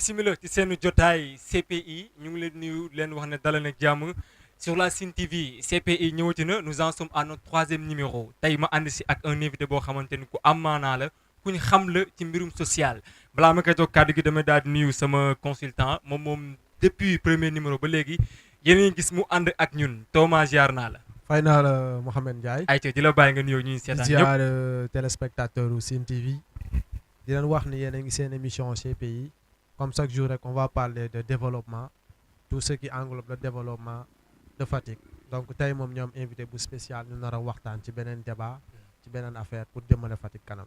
Bismillah ci seen jotaay CPI ñu ngi leen nuyu leen wax ne dalal ak jàmm sur la Sen TV CPI ñëwati na nous en sommes à notre troisième numéro tey ma ànd si ak un invité boo xamante ni ku am maanaa la ku ñu xam la ci mbirum social balaa ma koy jox kàddu gi damay daal di nuyu sama consultant moom depuis premier numéro ba léegi yéen a ngi gis mu ànd ak ñun Thomas ziar naa la. fay naa la Mouhamed Ndiaye. ayca di la bàyyi nga nuyoo ñuy seetaan ñëpp ziar téléspectateur u Sen TV di leen wax ni yéen a ngi seen émission CPI comme chaque jour rek on va parler de développement tout ce qui englobe le développement de Fatick donc tey moom ñoom invité bu spécial ñu nar a waxtaan ci beneen débat ci beneen affaire pour jëmale Fatick kanam.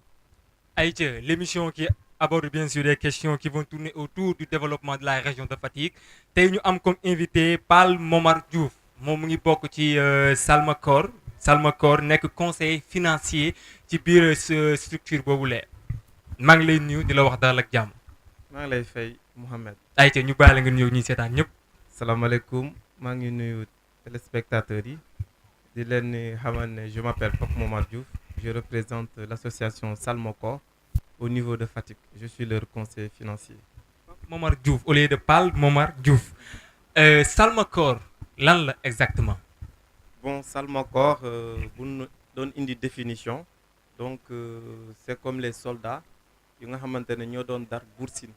Aïcha, l'émission qui aborde bien sûr des questions qui vont tourner autour du développement de la région de Fatick tey ñu am comme invité Paal Momar Diouf moom mu ngi bokk ci Salmacor nekk conseiller financier ci biir structure boobu lee maa ngi lay nuyu di la wax daal ak jàmm. maa ngi lay fay Mouhamed. Aïcha ñu bàyyi la nga nuyu ñuy seetaan ñëpp. salaamaaleykum maa ngi nuyu téléspectateurs yi di leen ni xamal ne je m'appelle Pape Momar Diouf je représente l'association Salmacor au niveau de Fatick je suis leur conseiller financier. Momar Diouf au lieu de Paal Momar Diouf Salmacor lan la exactement. bon Salmacor bu ñu doon indi définition donc c'est comme les soldats yu nga xamante ne ñoo doon dar Buur Sine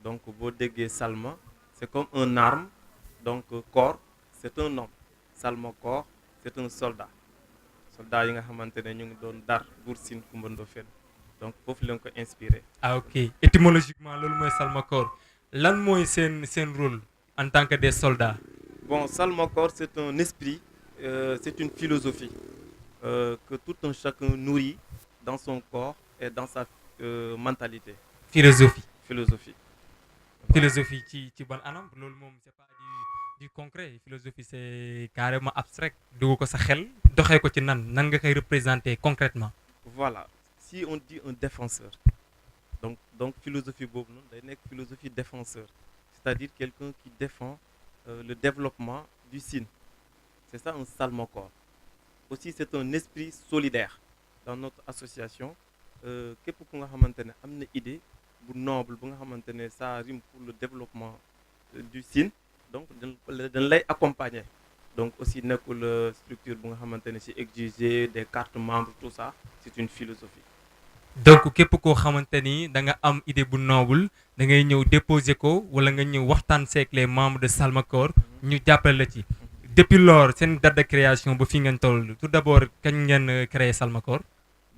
donc boo déggee Salma c'est comme un arme donc corps c'est un homme Salmacor c'est un soldat yi nga xamante ne ñu ngi doon dar Buur Sine Coumba Ndoffène donc foofu lañ ko inspiré. ah ok étymologiquement loolu mooy Salmacor lan mooy seen rôle en tant que des soldats. bon Salmacor c'est un esprit c'est une philosophie que tout un chacun nourrit dans son corps et dans sa mentalité. philosophie Voilà. philosophie ci ban anam loolu moom c'est pas du concret philosophie c'est carrément abstrait dugg ko sa xel doxee ko ci nan nga koy représenter concrètement. voilà si on dit un défenseur donc philosophie boobu noonu day nekk philosophie défenseur c'est-à-dire quelqu'un qui défend le développement du Sine c'est ça un Salmacor aussi c'est un esprit solidaire dans notre association képp ku nga xamante ne am na idée bu noble bu nga xamante ne ça rime pour le développement du Sine donc dañ lay accompagner donc aussi nekkul structure bu nga xamante ne si exiger des cartes membres tout ça c'est une philosophie. donc képp koo xamante ni da nga am idée bu noble da ngay ñëw déposer ko wala nga ñëw waxtaan seeg les membres de Salmacor ñu jàppale la ci. depuis lors seen date de création ba fi ngeen toll tout d'abord kañ ngeen créé Salmacor.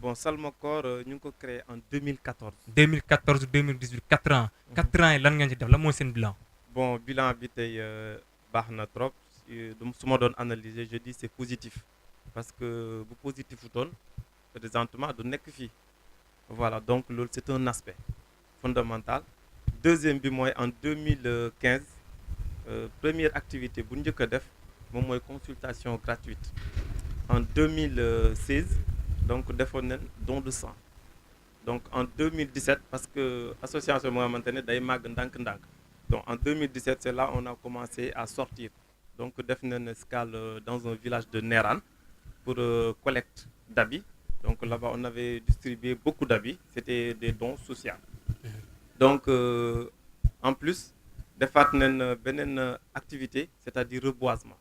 bon Salmacor ñu ngi ko créé en 2014. 2014 2018 4 ans. 4 ans yi lan ngeen ci def la mooy seen bilan. bon bilan bi tey baax na trop su ma doon analyser je dis c'est positif parce que bu positif utoon présentement du nekk fii voilà donc loolu c'est un aspect fondamental. deuxième bi mooy en 2015 première activité bu njëkk a def moom mooy consultation gratuite en 2016 donc defoon nañ don de sang donc en 2017 parce que association bi nga xamante ne day màgg ndànk-ndànk donc en 2017 c'est là on a commencé à sortir donc def nañ escale dans un village de Néran pour collecte d'habits donc là-bas on avait distribué beaucoup d'habits c'était des dons sociaux donc en plus defaat nañ beneen activité c'est-à-dire reboisement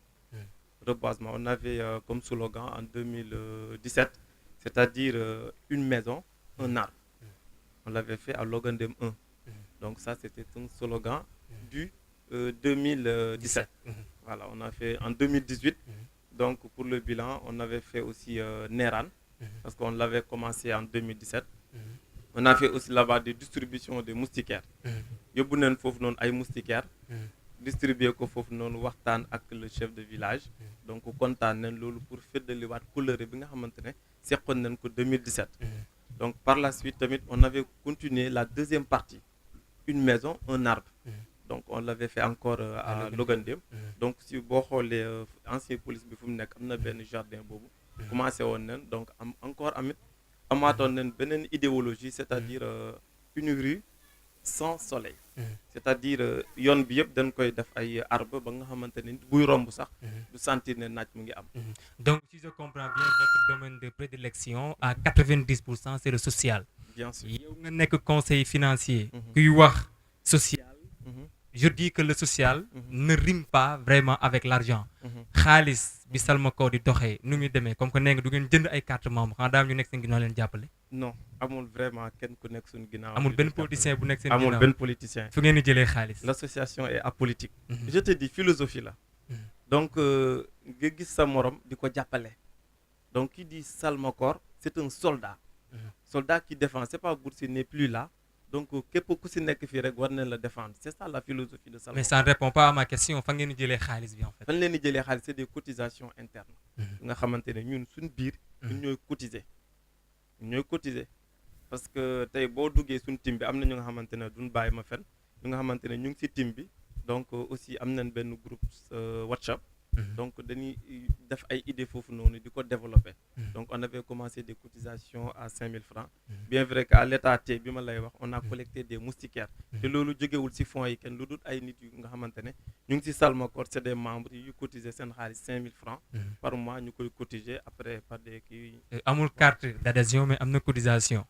on avait comme slogan en 2017 c'est-à-dire une maison un arbre on l'avait fait à Logandem 1 donc ça c'était un slogan du 2017 voilà on a fait en 2018 donc pour le bilan on avait fait aussi Néran parce qu'on l'avait commencé en 2017 on a fait aussi là-bas des distributions de moustiquaires yóbbu nañ foofu noonu ay moustiquaires distribuer ko foofu noonu waxtaan ak le chef de village donc kontaan nañ loolu pour feddaliwaat couleur bi nga xamante ne seqoon nañ ko 2017 donc par la suite tamit on avait continué la deuxième partie une maison un arbre donc on l'avait fait encore à Logandem donc si boo xoolee ancien police bi fu mu nekk am na benn jardin boobu commencé woon nañ donc am encore amaatoon nañ beneen idéologie c'est-à-dire une rue sans soleil c'est-à-dire yoon bi yëpp dañ koy def ay arbre ba nga xamante ne buy romb sax du sentir ne naaj mu ngi am donc si je comprends bien votre domaine de prédilection à 90% c'est le social bien sûr yow nga nekk conseiller financier kuy wax social. Mhm. Je dis que le social Mhm. ne rime pas vraiment avec l'argent. Mhm. xaalis bi Salmaco di doxee nu muy demee comme que nee nga du ngeen jënd ay carte membre xanaa daam ñu nekk seen ginnaaw leen jàppale. Non amul vraiment kenn ku nekk suñu ginnaaw. amul di benn ñu jàppale. politicien bu nekk seen amul ginnaaw benn politicien. fu ngeen di jëlee xaalis. L'association est apolitique. Mhm. Je te dis philosophie la. Mhm. Donc nga gis sa morom di ko jàppale. Donc qui dit Salmaco c'est un soldat. Mhm. Soldat qui défend c'est pas Boursi n'est plus là. Donc képp ku si nekk fii rek war nañ la défendre c'est ça la philosophie de Salmaco. mais ça ne répond pas à ma question fan ngeen di jëlee xaalis bi en fait. fan leen di jëlee xaalis c'est des cotisations internes. Mhm. nga xamante ne ñun suñ biir. ñun ñooy cotiser. ñun ñooy cotiser parce que tey boo duggee suñ team bi am na ñu nga xamante ne duñ bàyyi ma fen ñu nga xamante ne ñu ngi si team bi donc aussi am nañ benn groupe WhatsApp. Mhm. Donc dañuy def ay idées foofu noonu di ko développer. Mhm. Donc on avait commencé des cotisations à 5000 francs. Mhm. Bien vrai qu'à l'état tey bi ma lay wax on a collecté des moustiquaires. Mhm. te loolu jógewul si fonds yi kenn lu dul ay nit yu nga xamante ne ñu ngi si Salmaco c'est des membres yu cotiser seen xaalis 5000 francs Mhm. par mois ñu koy cotiser après par des kii. amul carte d'adhésion mais am na cotisation.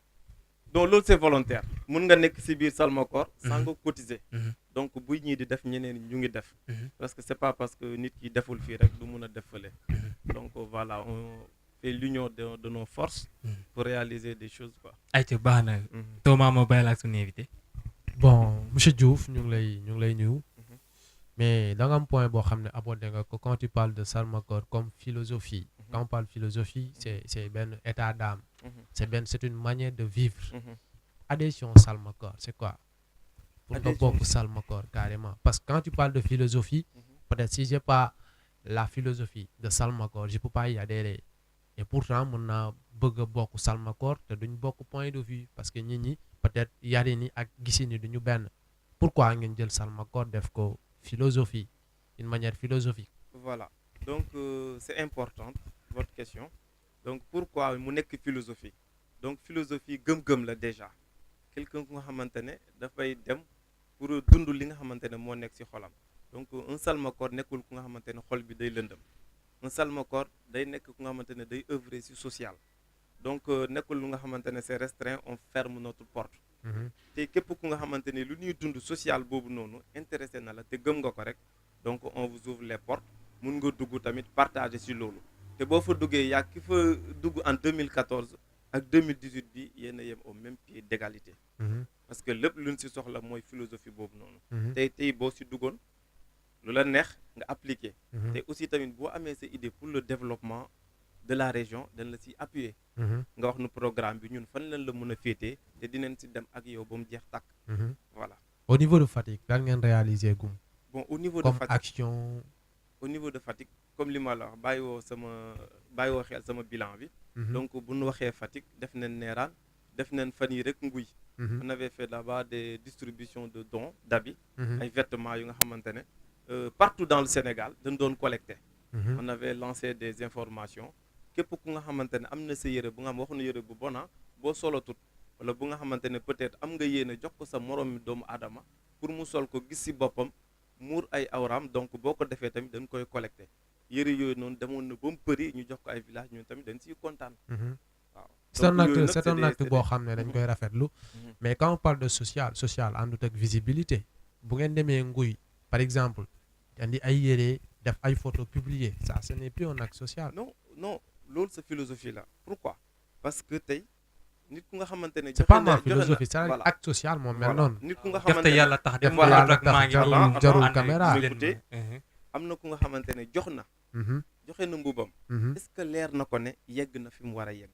donc loolu c'est volontaire mun nga nekk si biir Salmaco sans nga cotiser. Mhm. donc buy ñii di def ñeneen ñu ngi def. Mhm. parce que c'est pas parce que nit ki deful fii rek du mun a def fële. Mhm. Donc voilà, on fait l'union de nos forces Mhm. pour réaliser des choses quoi. ayca baax na Mhm. Thomas moo bàyyi la ak suñu invité. bon monsieur Diouf ñu ngi lay nuyu. Mhm. mais da nga am point boo xam ne abordé nga ko quand tu parles de Salmaco comme philosophie. Mhm. Quand on parle philosophie c'est benn état d'âme. Mhm. c'est une manière de vivre. Mhm. Adhésion Salmaco c'est quoi. pour nga Adhésion. bokk Salmaco carrément parce que quand tu parles de philosophie. Mhm. peut-être si j'ai pas la philosophie de Salmaco je peux pas y adhérer et pourtant mën naa bëgg a bokk Salmaco te duñ bokk point de vue parce que nit ñi peut-être yarin yi ak gisin yi duñu benn pourquoi ngeen jël Salmaco def ko philosophie une manière philosophique. Voilà, donc c'est important votre question. Donc pourquoi mu nekk philosophie. Donc philosophie gëm-gëm la déjà quelqu'un ku nga xamante ne dafay dem pour dund li nga xamante ne moo nekk ci xolam. Donc un Salmaco nekkul ku nga xamante ne xol bi day lëndëm. Un Salmaco day nekk ku nga xamante ne day œuvrer ci social. Donc nekkul lu nga xamante ne c'est restreint on ferme notre porte. te képp ku nga xamante ne lu ñuy dund social boobu noonu intéressé na la te gëm nga ko rek donc on vous ouvre les portes mun nga dugg tamit partager ci loolu. te boo fa duggee yaa ki fa dugg en 2014 ak 2018 bi yéen a yem au même pied d'égalité. parce que lépp luñ ci soxla mooy philosophie boobu noonu. tey boo ci duggoon lu la neex nga appliquer. te aussi tamit boo amee sa idée pour le développement de la région dañ la ci appuyer. nga wax nu programme bi ñun fan lañ la mën a féetee te dinañ ci dem ak yow ba mu jeex tàkk. Voilà. au niveau de Fatick lan ngeen réaliser gum. Bon au niveau de comme Fatick action. au niveau de Fatick comme li ma la wax bàyyiwoo xel sama bilan bi. donc bu ñu waxee Fatick def nañ Neeraan def nañ fan yi rek Nguy. on avait fait là-bas des distributions de dons d'habits. ay vêtements yu nga xamante ne partout dans le Sénégal dañ doon collecter. on avait lancé des informations képp ku nga xamante ne am na sa yére bu nga xam waxuñu yére bu bona boo solo tut wala bu nga xamante ne peut-être am nga yéene jox ko sa moroom doomu aadama pour mu sol ko gis ci boppam muur ay awraam donc boo ko defee tamit dañ koy collecter yére yooyu noonu demoon na ba mu përi ñu jox ko ay village ñun tamit dañ ciy kontaan. waaw c'est un acte boo xam ne dañ koy rafetlu. mais quand on parle de social àndut ak visibilité bu ngeen demee Nguy par exemple andi ay yére def ay photos publiées ça ce n'est plus un acte social. non loolu sa philosophie la pourquoi parce que tey nit ku nga xamante ne. c'est pas ma philosophie c'est un acte social moom mel noonu. nit ku nga xamante ne def te yàlla tax def voilà rek maa ngi jarul caméra. am na ku nga xamante ne jox na. joxe na mbubam. est-ce que leer na ko ne yegg na fi mu war a yegg.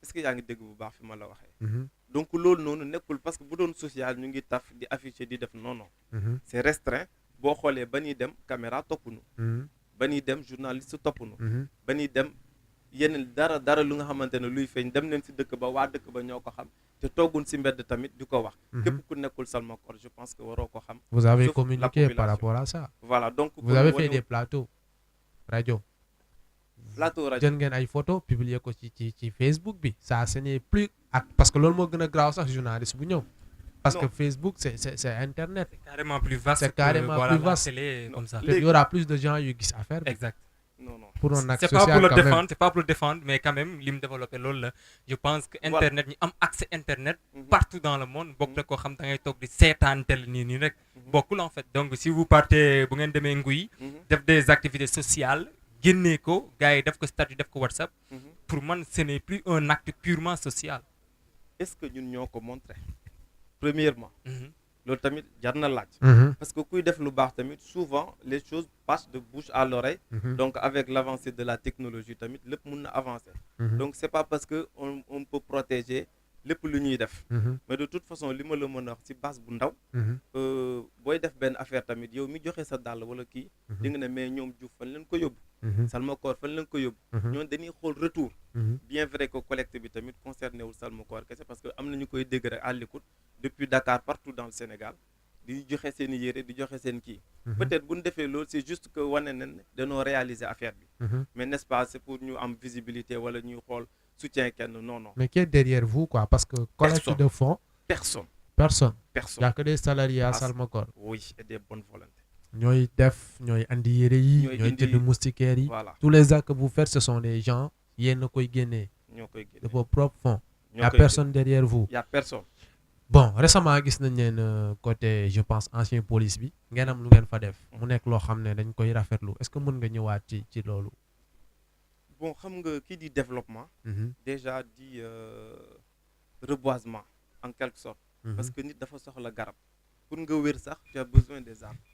est-ce que yaa ngi dégg bu baax fi ma la waxee. donc loolu noonu nekkul parce que bu doon social ñu ngi taf di afficher di def non. c'est restreint boo xoolee ba ñuy dem caméra topp nu. ba ñuy dem journaliste topp nu. ba ñuy dem yeneen dara lu nga xamante ne luy feeñ dem nañ ci dëkk ba waa dëkk ba ñoo ko xam te toogun ci mbedd tamit di ko wax. képp ku nekkul Salmaco je pense que waroo ko xam. vous avez communiqué par rapport à ça. voilà donc vous avez fait des plateaux rajo. jël ngeen ay photos publier ko ci Facebook bi ça ce n'est plus ak parce que loolu moo gën a graaw sax journaliste bu ñëw. parce que Facebook c'est internet. C'est carrément plus vaste. C'est carrément plus vaste. Télé, comme ça. Il y aura plus de gens yu gis affaire bi. Exact. non non. pour un acte c'est pas social pour le quand même. défendre c'est pas pour le défendre mais quand même li mu développé loolu la je pense que Voilà. internet ñi am accès internet Mhm. partout dans le monde bokk na koo xam da ngay toog di seetaan tel nii rek Mhm. bokkul en fait donc si vous partez bu ngeen demee nguy Mhm. def des activités sociales génnee ko gars yi def ko statut def ko WhatsApp Mhm. pour man ce n'est plus un acte purement social. Est-ce que ñun ñoo ko montré premièrement Mhm. loolu tamit jar na laaj. Mhm, Parce que kuy def lu baax tamit souvent les choses passent de bouche à l'oreille. mhm, Donc avec l'avancée de la technologie tamit lépp mun na avancer. mhm, Donc c'est pas parce que on peut protéger lépp lu ñuy def. mhm, Mais de toute façon li ma la mën a wax ci base bu ndaw mhm, booy def benn affaire tamit yow mi joxe sa dàll wala kii di nga ne mais ñoom Diouf fan leen ko yóbbu mhm, Salmakoor fan leen ko yóbbu mhm, ñoom dañuy xool retour mhm, bien vrai que collecte bi tamit concerné wul Salmakoor kese parce que am na ñu koy dégg rek à l'écoute depuis Dakar partout dans le Sénégal di joxe seen i yére di joxe seen kii mhm, peut-être bu ñu defee loolu c'est juste que wane nañ ne dañoo réaliser affaire bi mhm. mais n'est-ce pas c'est pour ñu am visibilité wala ñuy xool soutien kenn non non Mais qui est derrière vous, quoi? Parce que collecte Personne. de fonds, personne personne. Il n'y personne a que des salariés à Ah, Salmakoor. oui et des bonnes volontés ñooy def ñooy andi yére yi Ñooy ñooy indi- jënd moustiquaires yi. voilà Tous les actes que vous faites, ce sont des gens yéen a koy génnee ñoo koy de génne vos propres fonds. Il n'y ñoo a koy personne derrière vous. génne. y a personne Bon récemment gis nañ leen côté je pense ancien police bi ngeen am lu ngeen fa def mu nekk loo xam ne dañ koy rafetlu est-ce que mën nga ñëwaat ci loolu. bon xam nga kii di développement Mhm, déjà di reboisement en quelque sorte mhm, parce que nit dafa soxla garab pour nga wér sax tu as besoin des arbres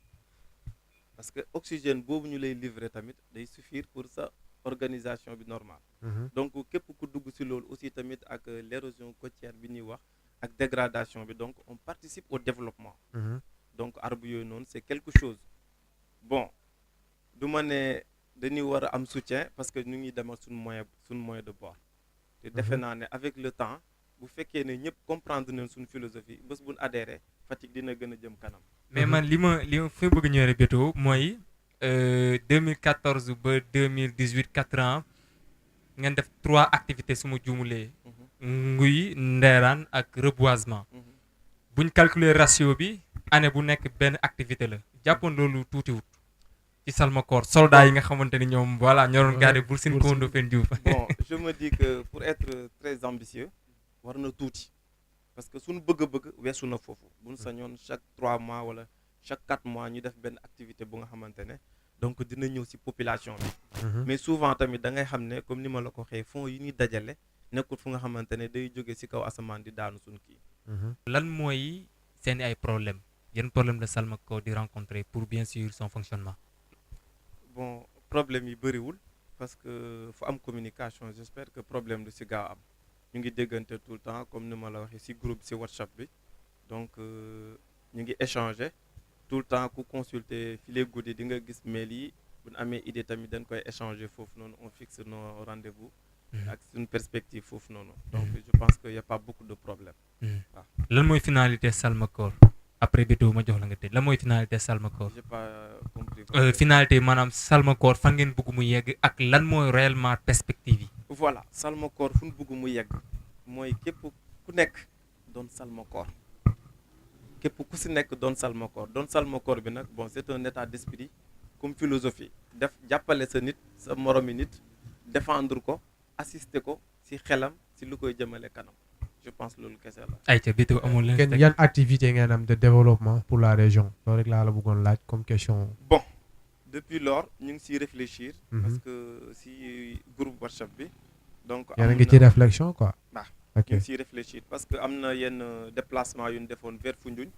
parce que oxygène boobu ñu lay livrer tamit day suffire pour sa organisation bi normale mhm, donc képp ku dugg ci loolu aussi tamit ak l'érosion côtière bi ñuy wax ak dégradation bi donc on participe au développement mhm, donc arbre yooyu noonu c'est quelque chose bon du ma ne dañuy war a am soutien parce que ñu ngi demal suñu moyen de bord te defe naa ne avec le temps bu fekkee ne ñëpp comprendre nañ suñu philosophie bés buñ adhéré Fatick dina gën a jëm kanam mais Mhm. man li ma fi bëgg ñëwee Beto mooy 2014 ba 2018 4 ans ngeen def 3 activités su ma juumulee nguy ndeeraan ak reboisement buñ calculer ratio bi année bu nekk benn activité la jàppoon loolu tuutiwut ci Salmakoor soldats yi nga xamante ni ñoom voilà ñoo doon garder Bour Sine Kondo Fen Diouf bon je me dis que pour être très ambitieux war na tuuti parce que suñu bëgg-bëgg weesu na foofu buñ sañoon chaque 3 mois wala chaque 4 mois ñu def benn activité bu nga xamante ne donc dina ñëw ci population bi mhm, mais souvent tamit da ngay xam ne comme ni ma la ko waxee fonds yi ñuy dajale nekkul fu nga xamante ne day jóge ci kaw asamaan di daanu suñu kii mhm. lan mooy seeni ay problème yan problème la Salmakoor di rencontrer pour bien sûr son fonctionnement. bon problème yi bëriwul parce que fu am communication j'espère que problème du ci gaaw am ñu ngi déggante tout le temps comme ni ma la waxee ci groupe ci WhatsApp bi donc ñu ngi échanger tout le temps ku consulter filet guddi di nga gis mail yi bu ñu amee idée tamit dañ koy échanger foofu noonu on fixe nos rendez-vous ak suñu perspective foofu noonu donc je pense que y a pas beaucoup de problèmes lan mooy finalité Salmakoor après Beto ma jox la nga tëj lan mooy finalité Salmakoor. j'ai pas compris finalité maanaam Salmakoor fan ngeen bëgg mu yegg ak lan mooy réellement perspective yi. voilà Salmakoor fu ñu bëgg mu yegg mooy képp ku nekk doon Salmakoor képp ku si nekk doon Salmakoor bi nag bon c'est un état d'esprit comme philosophie def jàppale sa nit sa moromi nit défendre ko assister ko ci xelam ci lu koy jëmale kanam je pense loolu kese la. ayca Beto amul leen Ngeen yan activité ngeen am de développement pour la région loolu rek laa la bëggoon laaj comme question. bon depuis lors ñu ngi ciy réfléchir. Mhm. parce que ci groupe WhatsApp bi. donc yéen a am ngi na- ci réflexion quoi. Baax. ok ñu ngi ciy réfléchir parce que am na yenn déplacement yu ñu defoon vers Foundiougne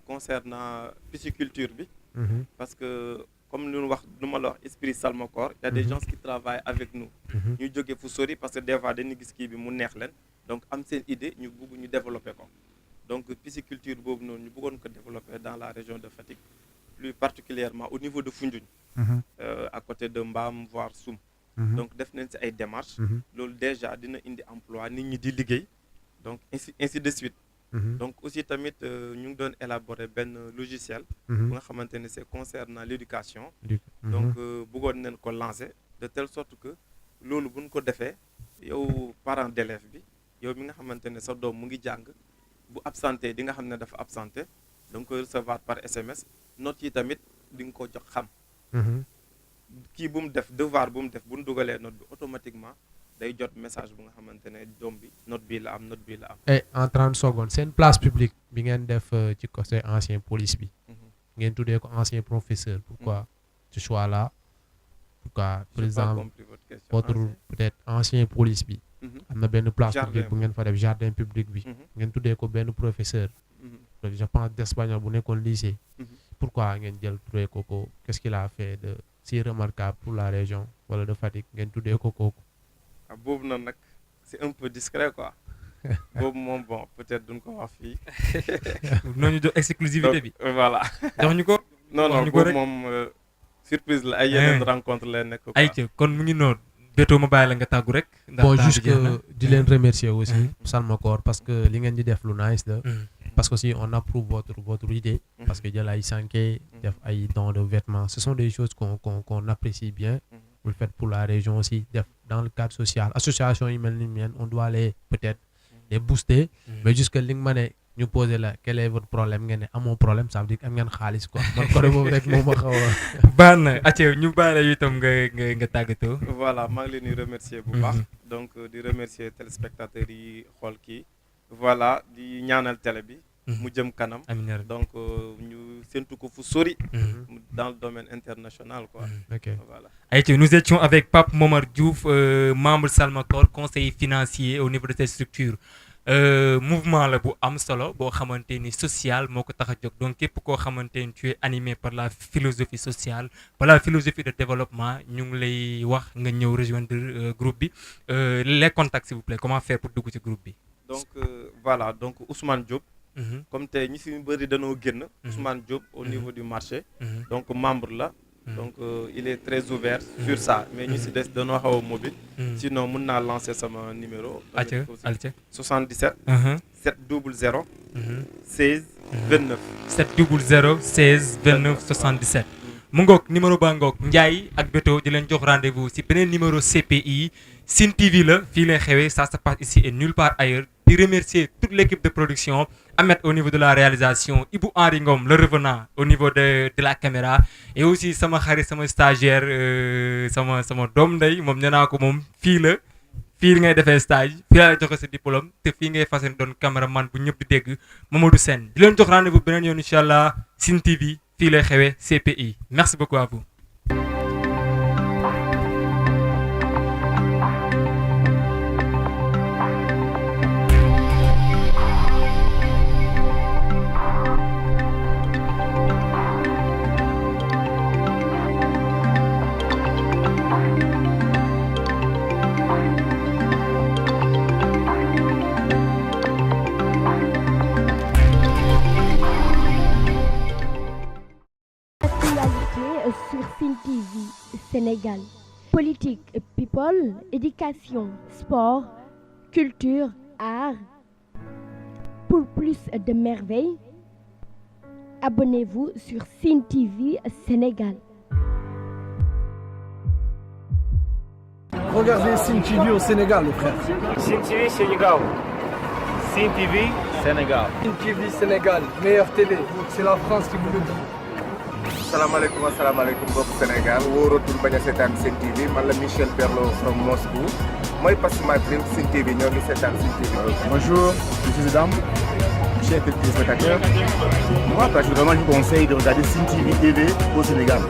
concernant pisciculture bi Mhm, parce que comme lu wax lu ma la wax esprit Salmakoor y a des Mhm. gens qui travaillent avec nous mhm, ñu jóge fu sori parce que des fois dañuy gis kii bi mu neex leen donc am seen idée ñu bëgg ñu développer ko donc pisciculture boobu noonu ñu bëggoon ko développer dans la région de Fatick plus particulièrement au niveau de Foundiougne mhm, à côté de Mbam voire Soum mhm, donc def nañ ci ay démarches mhm, loolu déjà dina indi emploi nit ñi di liggéey donc ainsi de suite mhm, donc aussi tamit ñu ngi doon élaborer benn logiciel mhm, bu nga xamante ne c'est concernant l'éducation mhm, donc bëggoon nañ ko lancer de telle sorte que loolu buñ ko defee yow parent d'élève bi yow mi nga xamante ne sa doom mu ngi jàng bu absenté di nga xam ne dafa absenté donc koy recevoir par SMS notes yi tamit di nga ko jox xam mhm, kii bu mu def devoir bu mu def bu ñu dugalee note bi automatiquement day jot message bu nga xamante ne doom bi note bii la am note bii la am. et en 30 secondes seen place publique bi ngeen def ci côté ancien police bi ngeen tuddee ko ancien professeur pourquoi ce choix là pourquoi par exemple votre peut-être ancien police bi am na benn place publique bu ngeen fa def jardin public bi ngeen tuddee ko benn professeur je pense d'espagnol bu nekkoon lycée pourquoi ngeen jël tuddee ko qu'est-ce qu'il a fait de si remarquable pour la région wala de Fatick ngeen tuddee ko kooku. boobu noonu nag c'est un peu discret quoi boobu moom bon peut-être duñ ko wax fii. noonu ñu jox exclusivité bi. voilà jox ñu ko. non boobu moom surprise la ay yeneen rencontre lay nekk quoi. ayca kon mu ngi noonu. Beto ma bàyyi la nga tàggu rek. bon juste di leen remercier aussi. Salmacorp parce que li ngeen di def lu nice la. parce que aussi on approuve votre idée. parce que jël ay sànke def ay dons de vêtements ce sont des choses qu'on apprécie bien. vous le faites pour la région aussi def dans le cadre social association yi mel ni mienne on doit les peut-être les booster. mais jusque li nga ma ne ñu poser la quel est votre problème ngeen ne amoo problème ça veut dire am ngeen xaalis quoi man côté boobu rek moom ma xaw a. baax na acca ñu bàyyi la itam nga tàggatoo. voilà maa ngi leen di remercier bu baax. donc di remercier téléspectateurs yi xool kii. voilà di ñaanal télé bi. mu jëm kanam. amiin donc ñu séntu ko fu sori. dans le domaine international quoi. ok voilà. ayca nous étions avec Pape Momar Diouf membre Salmacorp conseiller financier au niveau de cette structure. Mouvement la bu am solo boo xamante ni social moo ko tax a jóg donc képp koo xamante ni tu es animé par la philosophie sociale par la philosophie de développement ñu ngi lay wax nga ñëw rejoindre groupe bi les contacts s'il vous plaît comment faire pour dugg ci groupe bi. donc voilà donc Ousmane Diop. comme tey ñi si bëri dañoo génn. Ousmane Diop au niveau du marché. donc membre la. donc il est très ouvert sur ça mais ñu si des dañoo xaw a mobile. sinon mën naa lancer sama numéro. acca 77. 700. 16 29. 700 16 29 77. mu ngoog numéro baa ngoog Ndiaye ak Beto di leen jox rendez-vous si beneen numéro CPI Sine TV la fii lay xewee ça se passe ici et nulle part ailleurs. di remercier toute l'équipe de production Ahmed au niveau de la réalisation Ibou Henri Ngom le revenant au niveau de la caméra et aussi sama xarit sama stagiaire sama doom ndey moom nee naa ko moom fii ngay defee stage fii la joxe sa diplôme te fii ngay fas yéene doon caméraman bu ñëpp di dégg Mamadou Sène di leen jox rendez-vous beneen yoon incha allah Sine TV fii lay xewee CPI merci beaucoup à vous. Sur Sine TV Sénégal. Politique, people, éducation, sport, culture, art. Pour plus de merveilles, abonnez-vous sur Sine TV Sénégal. Regardez Sine TV au Sénégal, le frère. Sine TV Sénégal. Sine TV Sénégal. Sine TV Sénégal, meilleure télé. C'est la France qui vous le dit. asalaamaaleykum mbokk Sénégal wóoratul bañ a seetaan Sine TV man la Michel Perlo from Moscou mooy parce que ma dream Sine TV ñoo ngi seetaan Sine TV. Bonjour, je suis Zidane, chers téléspectateurs. Moi, personnellement, je vous conseille de regarder Sine TV au Sénégal.